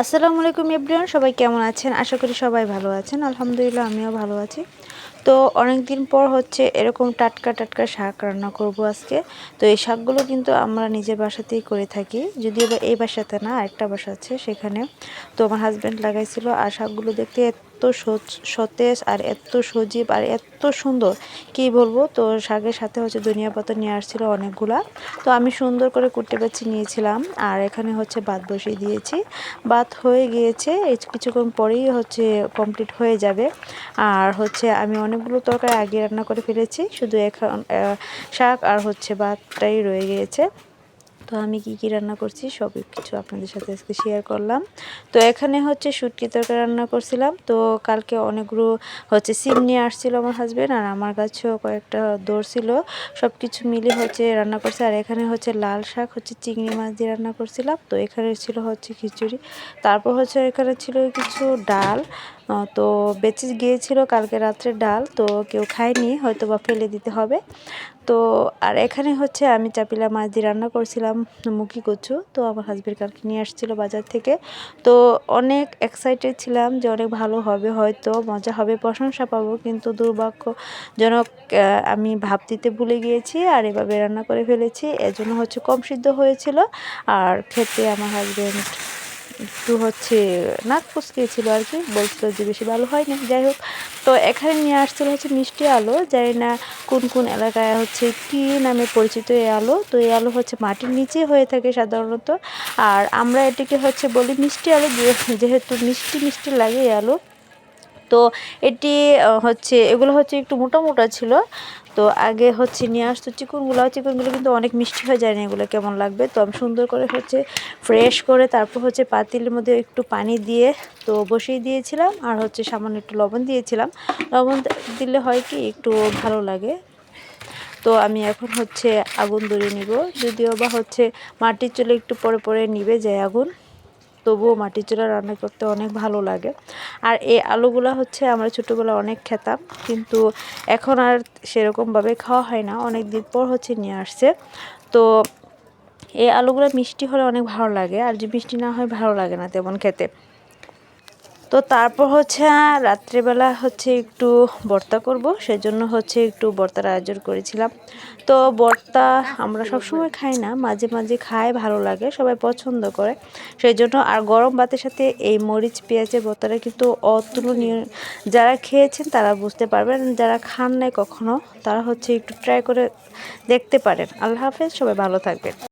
আসসালামু আলাইকুম এভরিওয়ান, সবাই কেমন আছেন? আশা করি সবাই ভালো আছেন। আলহামদুলিল্লাহ আমিও ভালো আছি। তো অনেক দিন পর হচ্ছে এরকম টাটকা টাটকা শাক রান্না করব আজকে। তো এই শাকগুলো কিন্তু আমরা নিজের বাসাতেই করে থাকি, যদিও বা এই বাসাতে না, আরেকটা বাসা আছে সেখানে। তো আমার হাজব্যান্ড লাগাইছিল, আর শাকগুলো দেখতে এত সতেজ আর এত সজীব আর এত সুন্দর, কি বলবো। তো শাকের সাথে হচ্ছে ধনিয়া পাতা নিয়ে আসছিল অনেকগুলা। তো আমি সুন্দর করে কুটে বেছে নিয়েছিলাম, আর এখানে হচ্ছে ভাত বসিয়ে দিয়েছি। ভাত হয়ে গিয়েছে, এই কিছুক্ষণ পরেই হচ্ছে কমপ্লিট হয়ে যাবে। আর হচ্ছে আমি অনেকগুলো তরকারি আগে রান্না করে ফেলেছি, শুধু এখন শাক আর হচ্ছে ভাতটাই রয়ে গিয়েছে। তো আমি কি কি রান্না করছি সব কিছু আপনাদের সাথে আজকে শেয়ার করলাম। তো এখানে হচ্ছে শুটকি তরকারি রান্না করছিলাম। তো কালকে অনেকগুলো হচ্ছে সিম নিয়ে আসছিল আমার হাজবেন্ড, আর আমার কাছেও কয়েকটা ধরছিল, সব কিছু মিলে হচ্ছে রান্না করছে। আর এখানে হচ্ছে লাল শাক হচ্ছে চিংড়ি মাছ দিয়ে রান্না করছিলাম। তো এখানে ছিল হচ্ছে খিচুড়ি, তারপর হচ্ছে এখানে ছিল কিছু ডাল। তো বেঁচে গিয়েছিল কালকে রাত্রে ডাল, তো কেউ খায়নি, হয়তো বা ফেলে দিতে হবে। তো আর এখানে হচ্ছে আমি চাপিলা মাছ দিয়ে রান্না করছিলাম মুখি কচু। তো আমার হাজবেন্ড কালকে নিয়ে আসছিল বাজার থেকে। তো অনেক এক্সাইটেড ছিলাম যে অনেক ভালো হবে, হয়তো মজা হবে, প্রশংসা পাবো, কিন্তু দুর্ভাগ্যজনক আমি ভাপ দিতে ভুলে গিয়েছি আর এভাবে রান্না করে ফেলেছি। এজন্য হচ্ছে কম সিদ্ধ হয়েছিল, আর খেতে আমার হাজবেন্ড একটু হচ্ছে নাক কুচকিয়েছিল আর কি, বলছিল যে বেশি ভালো হয়নি। যাই হোক, তো এখানে নিয়ে আসছিল হচ্ছে মিষ্টি আলু, জানি না কোন কোন এলাকায় হচ্ছে কি নামে পরিচিত এই আলু। তো এই আলু হচ্ছে মাটির নিচে হয়ে থাকে সাধারণত, আর আমরা এটিকে হচ্ছে বলি মিষ্টি আলু, যেহেতু মিষ্টি মিষ্টি লাগে এই আলু। তো এটি হচ্ছে এগুলো হচ্ছে একটু মোটা মোটা ছিল। তো আগে হচ্ছে নিয়ে আসতো চিকনগুলো কিন্তু অনেক মিষ্টি হয়ে যায় না, এগুলো কেমন লাগবে। তো আমি সুন্দর করে হচ্ছে ফ্রেশ করে তারপর হচ্ছে পাতিলের মধ্যে একটু পানি দিয়ে তো বসিয়ে দিয়েছিলাম, আর হচ্ছে সামান্য একটু লবণ দিয়েছিলাম। লবণ দিলে হয় কি একটু ভালো লাগে। তো আমি এখন হচ্ছে আগুন ধরিয়ে নিব, যদিও বা হচ্ছে মাটির চুলে একটু পরে পরে নিভে যায় আগুন, তবুও মাটির চুলা রান্না করতে অনেক ভালো লাগে। আর এই আলুগুলা হচ্ছে আমরা ছোটোবেলা অনেক খেতাম, কিন্তু এখন আর সেরকমভাবে খাওয়া হয় না, অনেক দিন পর হচ্ছে নিয়ে আসছে। তো এই আলুগুলো মিষ্টি হলে অনেক ভালো লাগে, আর যে মিষ্টি না হয় ভালো লাগে না তেমন খেতে। তো তারপর হচ্ছে রাত্রেবেলা হচ্ছে একটু ভর্তা করব, সেজন্য হচ্ছে একটু ভর্তার আয়োজন করেছিলাম। তো ভর্তা আমরা সবসময় খাই না, মাঝে মাঝে খাই, ভালো লাগে, সবাই পছন্দ করে, সেই জন্য। আর গরম ভাতের সাথে এই মরিচ পেঁয়াজের ভর্তাটা কিন্তু অতুলনীয়। যারা খেয়েছেন তারা বুঝতে পারবেন, যারা খান নাই কখনো তারা হচ্ছে একটু ট্রাই করে দেখতে পারেন। আল্লাহ হাফেজ, সবাই ভালো থাকবেন।